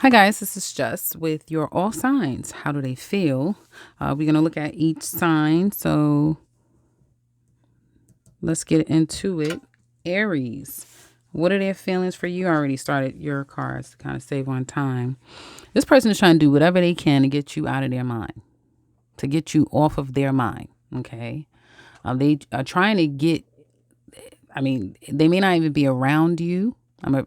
Hi guys, this is Jess with your all signs. How do they feel? We're going to look at each sign. So let's get into it. Aries, what are their feelings for you? I already started your cards to kind of save on time. This person is trying to do whatever they can to get you out of their mind, to get you off of their mind. Okay. They are trying to get, they may not even be around you.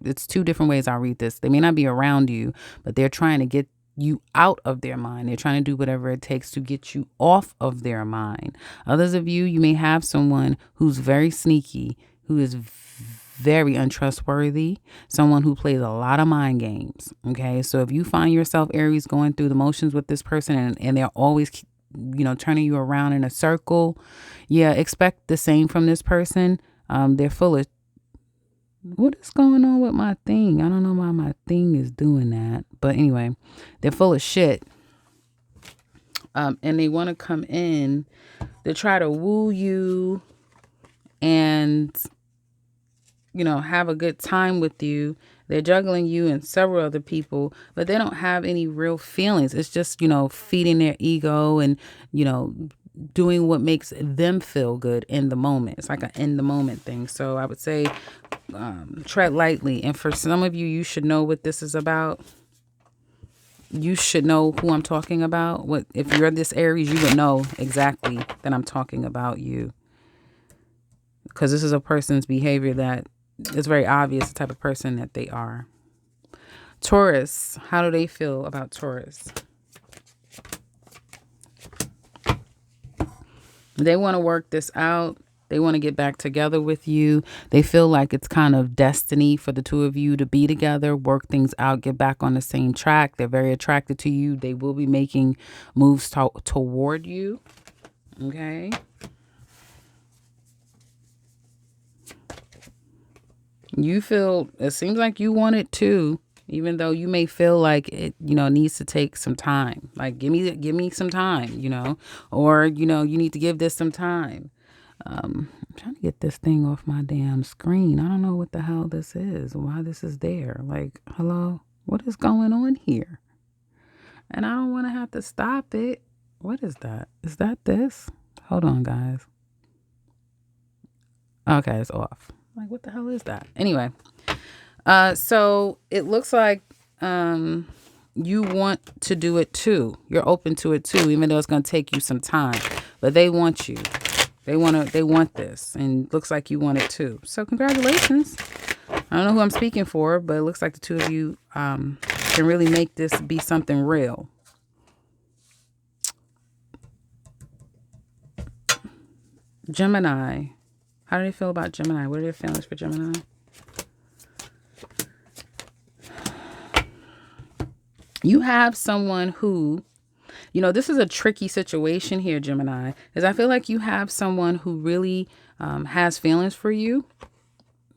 It's two different ways I'll read this. They may not be around you, but they're trying to get you out of their mind. They're trying to do whatever it takes to get you off of their mind. Others of you, you may have someone who's very sneaky, who is very untrustworthy, someone who plays a lot of mind games. Okay. So if you find yourself, Aries, going through the motions with this person and they're always, turning you around in a circle, yeah, expect the same from this person. They're full of, what is going on with my thing? I don't know why my thing is doing that. But anyway, they're full of shit. And they want to come in to try to woo you and, have a good time with you. They're juggling you and several other people, but they don't have any real feelings. It's just, feeding their ego and, doing what makes them feel good in the moment. It's like an in the moment thing. So I would say tread lightly. And for some of you, you should know what this is about. You should know who I'm talking about. What if you're this Aries, you would know exactly that I'm talking about you. Because this is a person's behavior that it's very obvious the type of person that they are. Taurus, how do they feel about Taurus? They want to work this out. They want to get back together with you. They feel like it's kind of destiny for the two of you to be together, work things out, get back on the same track. They're very attracted to you. They will be making moves toward you. Okay. You feel, it seems like you want it too, even though you may feel like it, needs to take some time. Like, give me some time, or, you need to give this some time. I'm trying to get this thing off my damn screen. I don't know what the hell this is, why this is there. Like, hello, what is going on here? And I don't want to have to stop it. What is that? Is that this? Hold on, guys. Okay, it's off. Like, what the hell is that? Anyway, so it looks like you want to do it too. You're open to it too, even though it's going to take you some time. But they want you. They want this, and looks like you want it too. So congratulations. I don't know who I'm speaking for, but it looks like the two of you can really make this be something real. Gemini. How do they feel about Gemini? What are their feelings for Gemini? You have someone who, this is a tricky situation here, Gemini, because I feel like you have someone who really has feelings for you.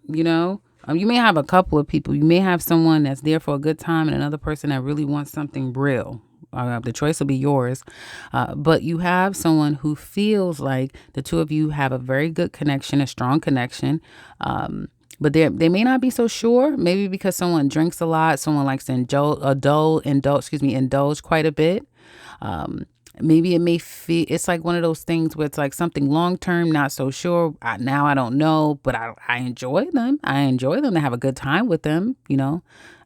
You may have a couple of people. You may have someone that's there for a good time and another person that really wants something real. The choice will be yours. But you have someone who feels like the two of you have a very good connection, a strong connection. But they may not be so sure. Maybe because someone drinks a lot, someone likes to indulge quite a bit. Maybe it may feel, it's like one of those things where it's like something long term, not so sure. Now I don't know, but I enjoy them. I enjoy them. I have a good time with them.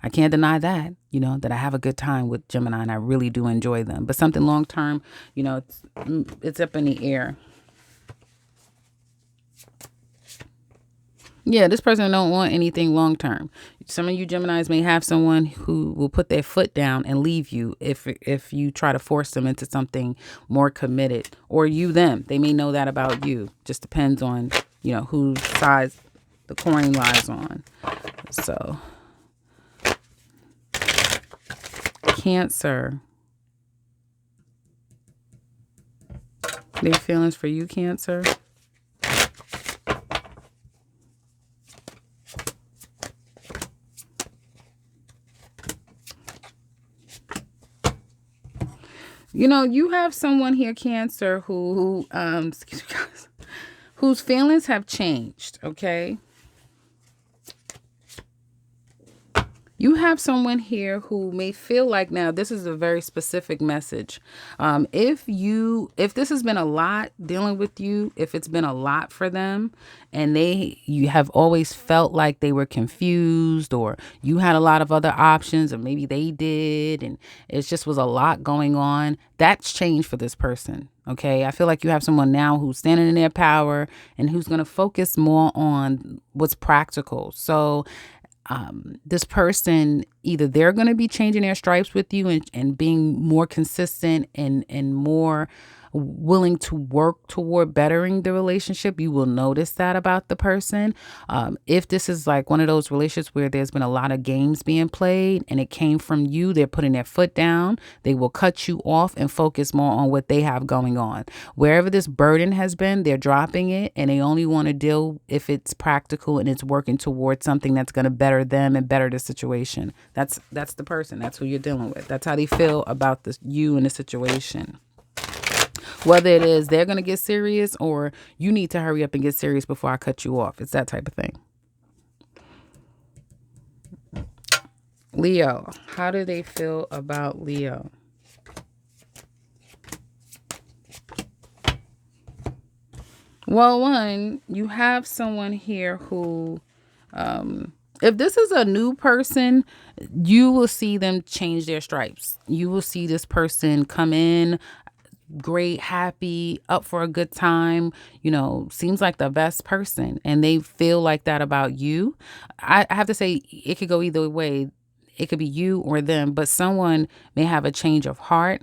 I can't deny that, that I have a good time with Gemini and I really do enjoy them. But something long term, it's up in the air. Yeah, this person don't want anything long term. Some of you Geminis may have someone who will put their foot down and leave you if you try to force them into something more committed, or you them. They may know that about you. Just depends on, whose side the coin lies on. So, Cancer. Their feelings for you, Cancer. You have someone here, Cancer, whose feelings have changed, okay? You have someone here who may feel like, now this is a very specific message. If this has been a lot dealing with you, if it's been a lot for them, and you have always felt like they were confused, or you had a lot of other options, or maybe they did, and it just was a lot going on, that's changed for this person. Okay, I feel like you have someone now who's standing in their power and who's going to focus more on what's practical. So this person, either they're going to be changing their stripes with you and being more consistent and more willing to work toward bettering the relationship. You will notice that about the person. If this is like one of those relationships where there's been a lot of games being played and it came from you, they're putting their foot down. They will cut you off and focus more on what they have going on. Wherever this burden has been, they're dropping it, and they only want to deal if it's practical and it's working towards something that's going to better them and better the situation. That's the person. That's who you're dealing with. That's how they feel about you and the situation. Whether it is they're going to get serious or you need to hurry up and get serious before I cut you off. It's that type of thing. Leo, how do they feel about Leo? Well, one, you have someone here who, if this is a new person, you will see them change their stripes. You will see this person come in great, happy, up for a good time, seems like the best person, and they feel like that about you. I have to say, it could go either way. It could be you or them, but someone may have a change of heart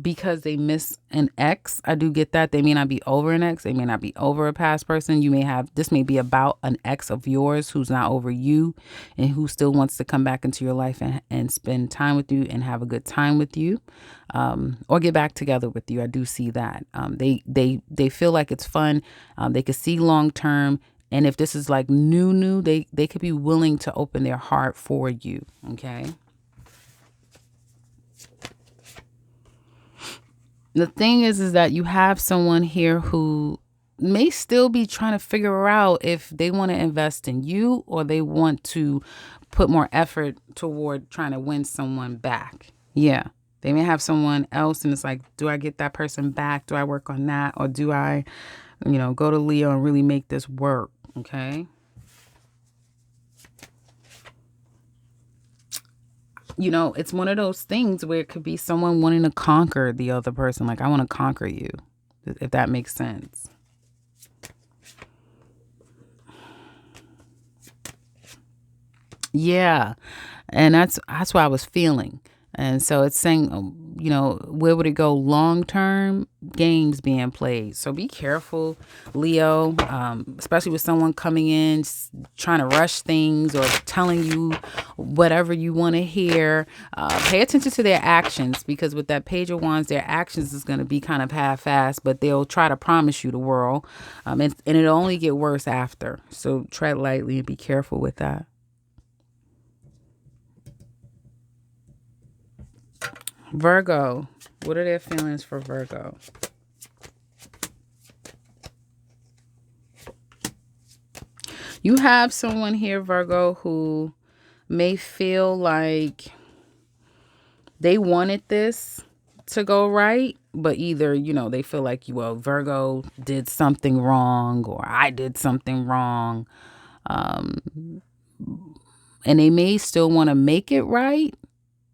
because they miss an ex. I do get that. They may not be over an ex. They may not be over a past person. This may be about an ex of yours who's not over you and who still wants to come back into your life and spend time with you and have a good time with you, or get back together with you. I do see that. They feel like it's fun. They could see long term. And if this is like new, they could be willing to open their heart for you. Okay. The thing is that you have someone here who may still be trying to figure out if they want to invest in you or they want to put more effort toward trying to win someone back. Yeah. They may have someone else and it's like, do I get that person back? Do I work on that? Or do I, go to Leo and really make this work? Okay. It's one of those things where it could be someone wanting to conquer the other person. Like, I want to conquer you, if that makes sense. Yeah. And that's what I was feeling. And so it's saying, where would it go long term? Games being played. So be careful, Leo, especially with someone coming in, trying to rush things or telling you whatever you want to hear. Pay attention to their actions, because with that Page of Wands, their actions is going to be kind of half-assed, but they'll try to promise you the world. And it'll only get worse after. So tread lightly and be careful with that. Virgo, what are their feelings for Virgo? You have someone here, Virgo, who may feel like they wanted this to go right, but either, they feel like, Virgo did something wrong or I did something wrong. And they may still want to make it right,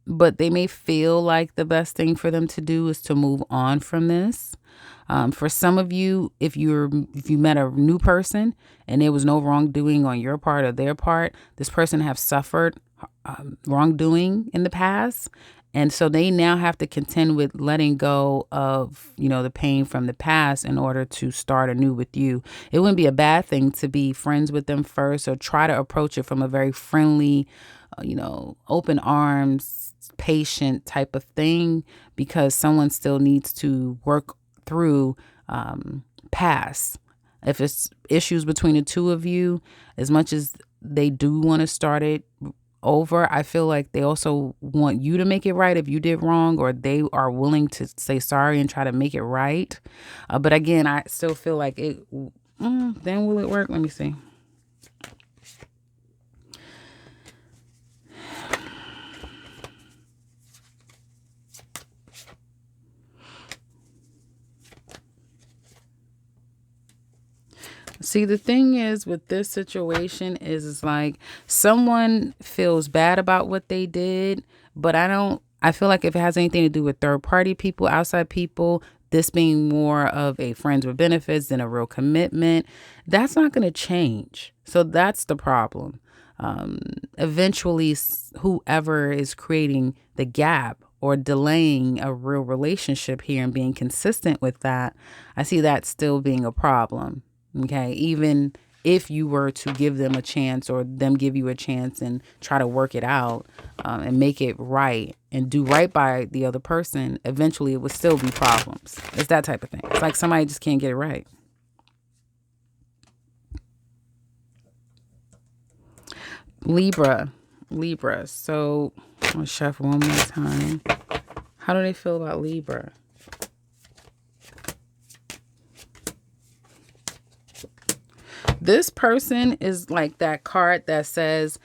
but they may feel like the best thing for them to do is to move on from this. For some of you, if you met a new person and there was no wrongdoing on your part or their part, this person have suffered wrongdoing in the past. And so they now have to contend with letting go of, the pain from the past in order to start anew with you. It wouldn't be a bad thing to be friends with them first, or try to approach it from a very friendly, open arms, patient type of thing, because someone still needs to work through past. If it's issues between the two of you, as much as they do want to start it over, I feel like they also want you to make it right if you did wrong, or they are willing to say sorry and try to make it right. But again, I still feel like it. Then will it work? Let me see. See, the thing is with this situation is it's like someone feels bad about what they did, but I feel like if it has anything to do with third party people, outside people, this being more of a friends with benefits than a real commitment, that's not going to change. So that's the problem. Eventually, whoever is creating the gap or delaying a real relationship here and being consistent with that, I see that still being a problem. Okay, even if you were to give them a chance or them give you a chance and try to work it out and make it right and do right by the other person, eventually it would still be problems. It's that type of thing. It's like somebody just can't get it right. Libra. So I'm going to shuffle one more time. How do they feel about Libra? This person is like that card that says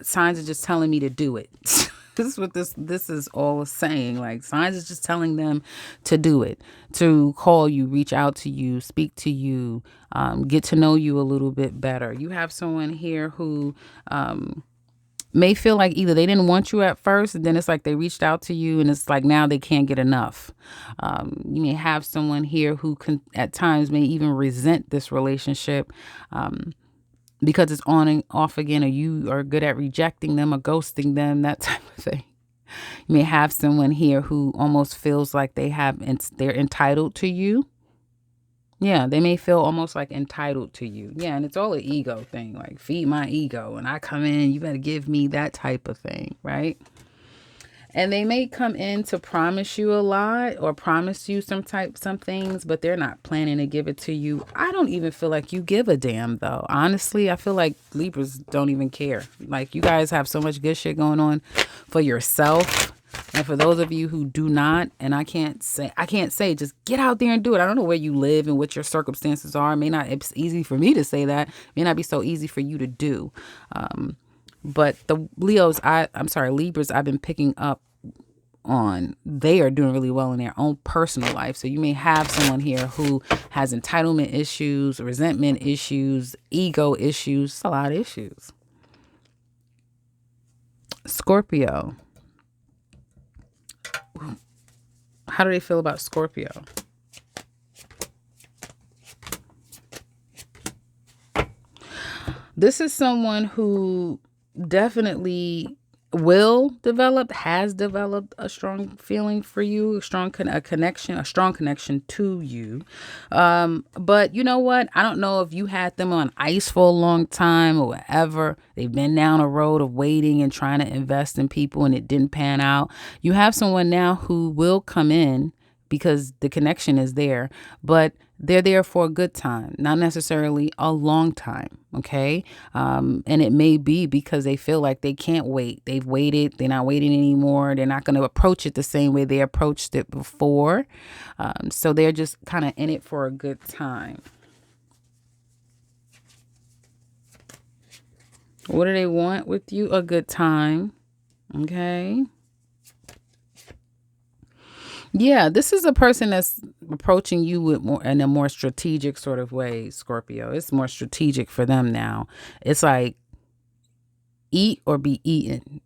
signs are just telling me to do it. This is what this is all saying. Like signs is just telling them to do it, to call you, reach out to you, speak to you, get to know you a little bit better. You have someone here who may feel like either they didn't want you at first, and then it's like they reached out to you, and it's like now they can't get enough. You may have someone here who can at times may even resent this relationship because it's on and off again, or you are good at rejecting them or ghosting them, that type of thing. You may have someone here who almost feels like they're entitled to you. Yeah, they may feel almost like entitled to you. Yeah, and it's all an ego thing, like feed my ego and I come in, you better give me that type of thing, right? And they may come in to promise you a lot or promise you some things, but they're not planning to give it to you. I don't even feel like you give a damn though. Honestly, I feel like Libras don't even care. Like you guys have so much good shit going on for yourself. And for those of you who do not, and I can't say just get out there and do it. I don't know where you live and what your circumstances are. It's easy for me to say that. It may not be so easy for you to do. But the Libras I've been picking up on, they are doing really well in their own personal life. So you may have someone here who has entitlement issues, resentment issues, ego issues. It's a lot of issues. Scorpio. How do they feel about Scorpio? This is someone who definitely has developed a strong feeling for you, a strong connection to you. But you know what? I don't know if you had them on ice for a long time or whatever. They've been down a road of waiting and trying to invest in people and it didn't pan out. You have someone now who will come in because the connection is there, but they're there for a good time, not necessarily a long time. Okay. And it may be because they feel like they can't wait. They've waited. They're not waiting anymore. They're not going to approach it the same way they approached it before. So they're just kind of in it for a good time. What do they want with you? A good time. Okay. Yeah, this is a person that's approaching you with in a more strategic sort of way, Scorpio. It's more strategic for them now. It's like eat or be eaten.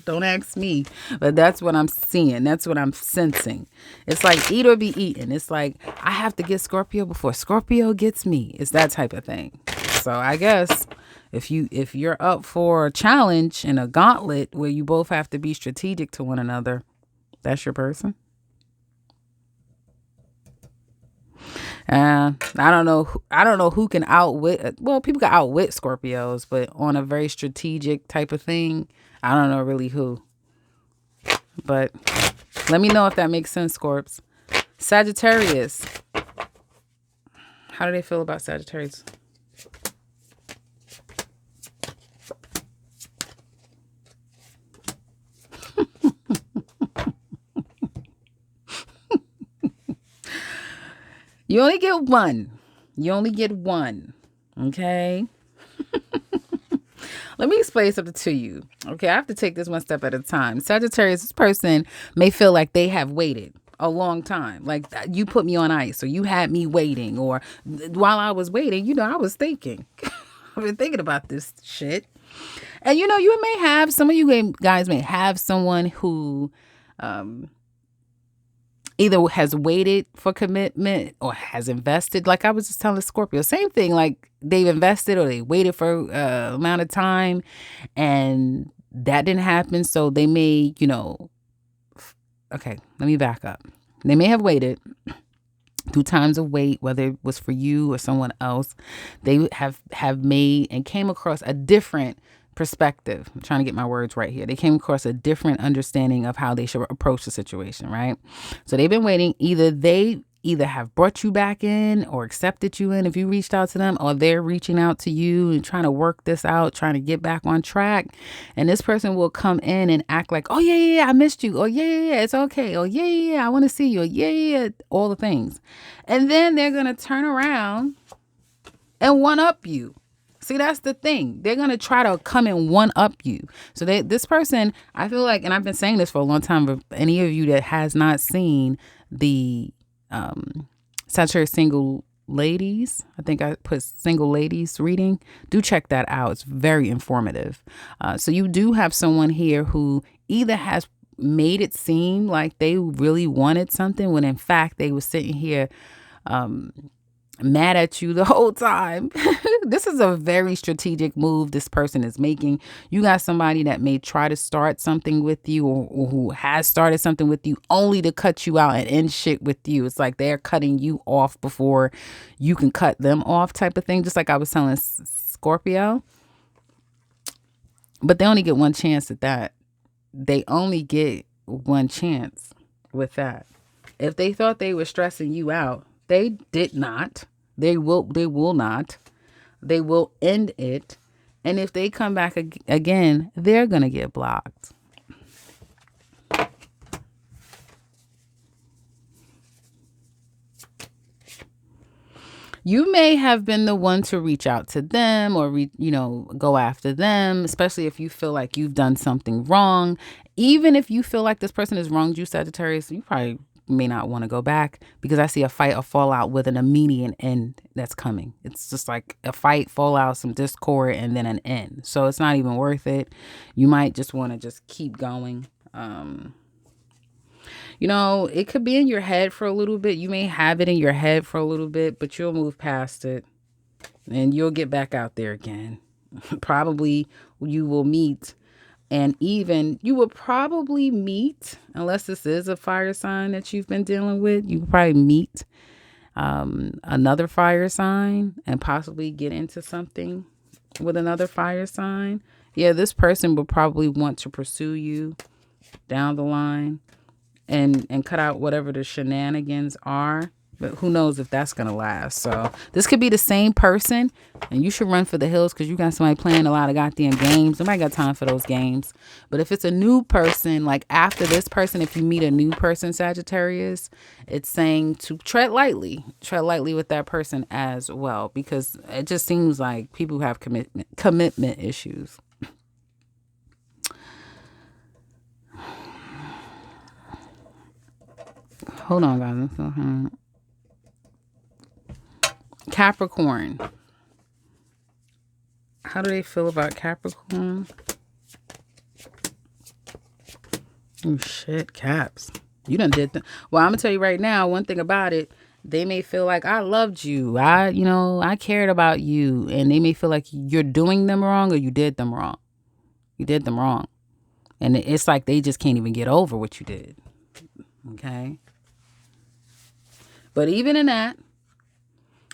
Don't ask me, but that's what I'm seeing. That's what I'm sensing. It's like eat or be eaten. It's like I have to get Scorpio before Scorpio gets me. It's that type of thing. So I guess if you're up for a challenge and a gauntlet where you both have to be strategic to one another, that's your person. I don't know. I don't know who can outwit. Well, people can outwit Scorpios, but on a very strategic type of thing, I don't know really who. But let me know if that makes sense, Scorps. Sagittarius. How do they feel about Sagittarius? You only get one. Okay? Let me explain something to you. Okay, I have to take this one step at a time. Sagittarius, this person may feel like they have waited. a long time. Like you put me on ice, or you had me waiting, or while I was waiting, I was thinking. I've been thinking about this shit. And you may have, some of you guys may have someone who either has waited for commitment or has invested. Like I was just telling Scorpio, same thing. Like they've invested or they waited for amount of time and that didn't happen. So they may, okay, let me back up. They may have waited through times of wait, whether it was for you or someone else. They have made and came across a different perspective. I'm trying to get my words right here. They came across a different understanding of how they should approach the situation, right? So they've been waiting. They have brought you back in or accepted you in if you reached out to them, or they're reaching out to you and trying to work this out, trying to get back on track. And this person will come in and act like, oh, yeah, I missed you. Oh, yeah, it's okay. Oh, yeah, I want to see you. Oh, yeah, all the things. And then they're going to turn around and one-up you. See, that's the thing. They're going to try to come and one-up you. So this person, I feel like, and I've been saying this for a long time, but any of you that has not seen the Sagittarius single ladies, I think I put single ladies reading, do check that out. It's very informative. So you do have someone here who either has made it seem like they really wanted something when in fact they were sitting here mad at you the whole time. This is a very strategic move this person is making. You got somebody that may try to start something with you or who has started something with you only to cut you out and end shit with you. It's like they're cutting you off before you can cut them off type of thing. Just like I was telling Scorpio. But they only get one chance at that. They only get one chance with that. If they thought they were stressing you out, they did not. They will not. They will end it. And if they come back again, they're going to get blocked. You may have been the one to reach out to them or, go after them, especially if you feel like you've done something wrong. Even if you feel like this person has wronged you, Sagittarius, you probably may not want to go back, because I see a fight or fallout with an immediate end that's coming. It's just like a fight, fallout, some discord, and then an end. So it's not even worth it. You might just want to just keep going. It could be in your head for a little bit. You may have it in your head for a little bit, but you'll move past it and you'll get back out there again. Probably you will meet. And even you will probably meet, unless this is a fire sign that you've been dealing with, you will probably meet another fire sign and possibly get into something with another fire sign. Yeah, this person will probably want to pursue you down the line and cut out whatever the shenanigans are. But who knows if that's going to last. So this could be the same person, and you should run for the hills because you got somebody playing a lot of goddamn games. Nobody got time for those games. But if it's a new person, like after this person, if you meet a new person, Sagittarius, it's saying to tread lightly with that person as well, because it just seems like people who have commitment issues. Hold on, guys. Capricorn. How do they feel about Capricorn? Oh shit, Caps. You done did well, I'm gonna tell you right now, one thing about it, they may feel like I loved you. I cared about you. And they may feel like you're doing them wrong or you did them wrong. You did them wrong. And it's like they just can't even get over what you did. Okay? But even in that,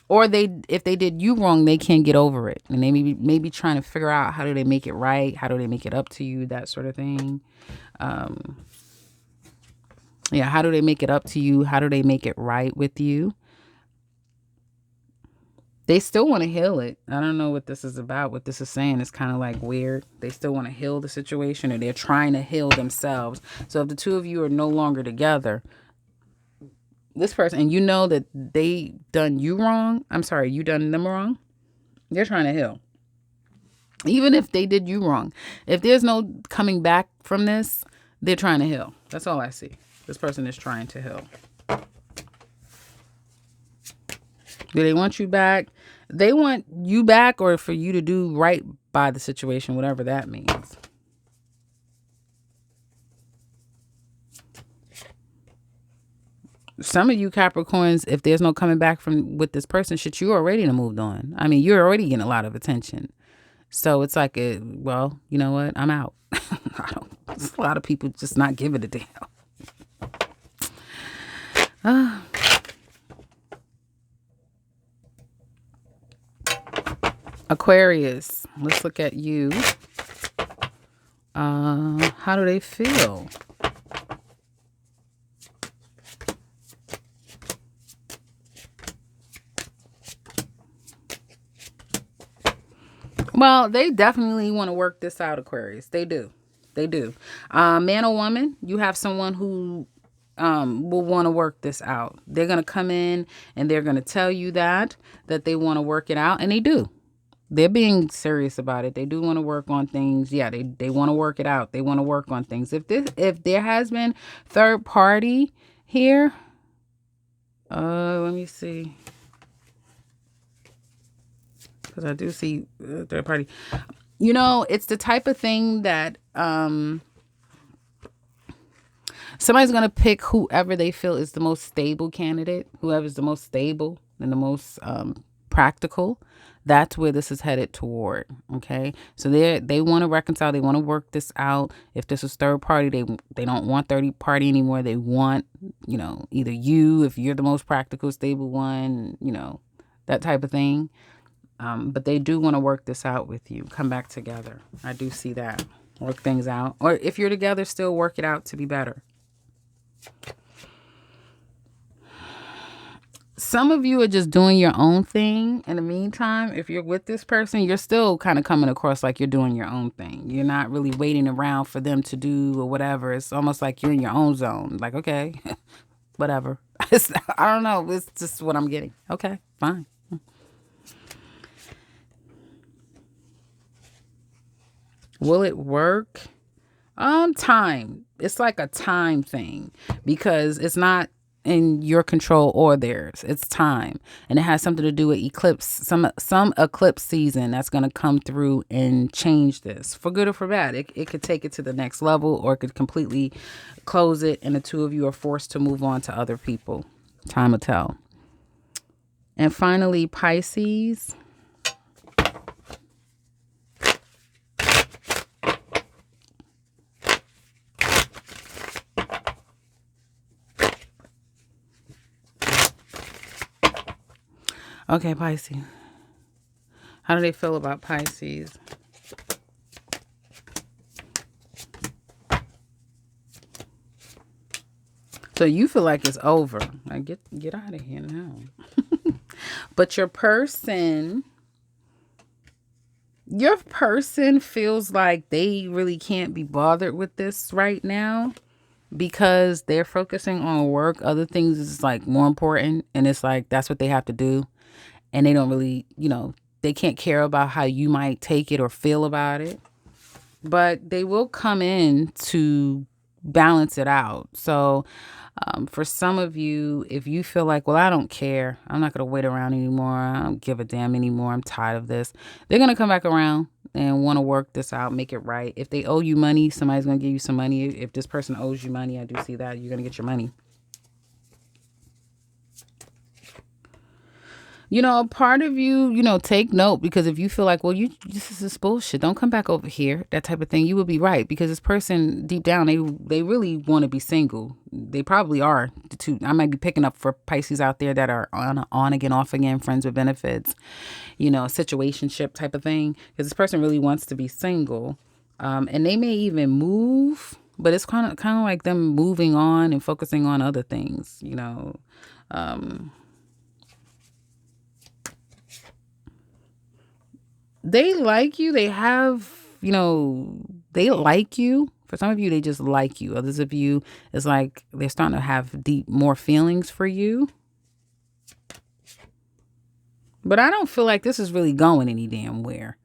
or if they did you wrong, they can't get over it. And they may be trying to figure out how do they make it right? How do they make it up to you? That sort of thing. How do they make it up to you? How do they make it right with you? They still want to heal it. I don't know what this is about. What this is saying is kind of like weird. They still want to heal the situation, or they're trying to heal themselves. So if the two of you are no longer together, this person, and you know that they done you wrong. I'm sorry, you done them wrong. They're trying to heal. Even if they did you wrong. If there's no coming back from this, they're trying to heal. That's all I see. This person is trying to heal. Do they want you back? They want you back, or for you to do right by the situation, whatever that means. Some of you Capricorns, if there's no coming back from with this person, shit, you already done moved on. I mean, you're already getting a lot of attention. So it's like, well, you know what? I'm out. A lot of people just not giving a damn. Aquarius, let's look at you. How do they feel? Well, they definitely want to work this out, Aquarius. They do. They do. Man or woman, you have someone who will want to work this out. They're going to come in and they're going to tell you that they want to work it out, and they do. They're being serious about it. They do want to work on things. Yeah, they want to work it out. They want to work on things. If there has been third party here, let me see. Because I do see third party. You know, it's the type of thing that somebody's going to pick whoever they feel is the most stable candidate, whoever's the most stable and the most practical. That's where this is headed toward. Okay, so they want to reconcile. They want to work this out. If this is third party, they don't want third party anymore. They want, you know, either you, if you're the most practical, stable one, you know, that type of thing. But they do want to work this out with you. Come back together. I do see that. Work things out. Or if you're together, still work it out to be better. Some of you are just doing your own thing. In the meantime, if you're with this person, you're still kind of coming across like you're doing your own thing. You're not really waiting around for them to do or whatever. It's almost like you're in your own zone. Like, okay, whatever. I don't know. It's just what I'm getting. Okay, fine. Will it work? Time. It's like a time thing because it's not in your control or theirs. It's time, and it has something to do with eclipse. Some eclipse season that's going to come through and change this for good or for bad. It could take it to the next level, or it could completely close it, and the two of you are forced to move on to other people. Time will tell. And finally, Pisces. Okay, Pisces. How do they feel about Pisces? So you feel like it's over. Like, get out of here now. But your person feels like they really can't be bothered with this right now because they're focusing on work. Other things is like more important, and it's like that's what they have to do. And they don't really, you know, they can't care about how you might take it or feel about it. But they will come in to balance it out. So for some of you, if you feel like, well, I don't care. I'm not going to wait around anymore. I don't give a damn anymore. I'm tired of this. They're going to come back around and want to work this out, make it right. If they owe you money, somebody's going to give you some money. If this person owes you money, I do see that. You're going to get your money. You know, part of you, you know, take note, because if you feel like, well, this is bullshit, don't come back over here, that type of thing, you would be right, because this person deep down, they really want to be single. They probably are. I might be picking up for Pisces out there that are on again, off again, friends with benefits, you know, situationship type of thing, because this person really wants to be single, and they may even move, but it's kind of like them moving on and focusing on other things, you know. They like you. They have, you know, they like you. For some of you, they just like you. Others of you, it's like they're starting to have more feelings for you. But I don't feel like this is really going any damn where,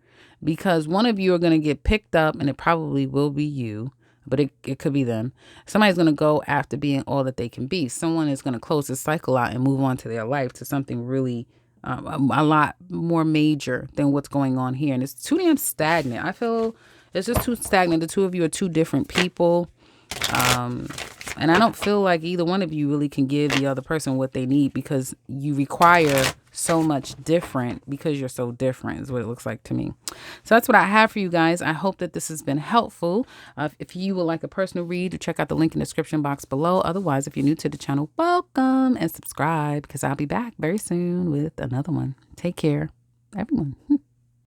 because one of you are going to get picked up, and it probably will be you. but it could be them. Somebody's going to go after being all that they can be. Someone is going to close the cycle out and move on to their life, to something really a lot more major than what's going on here. And it's too damn stagnant. I feel it's just too stagnant. The two of you are two different people. And I don't feel like either one of you really can give the other person what they need, because you require so much different, because you're so different is what it looks like to me. So that's what I have for you guys. I hope that this has been helpful. If you would like a personal read, check out the link in the description box below. Otherwise, if you're new to the channel, welcome and subscribe, because I'll be back very soon with another one. Take care, everyone.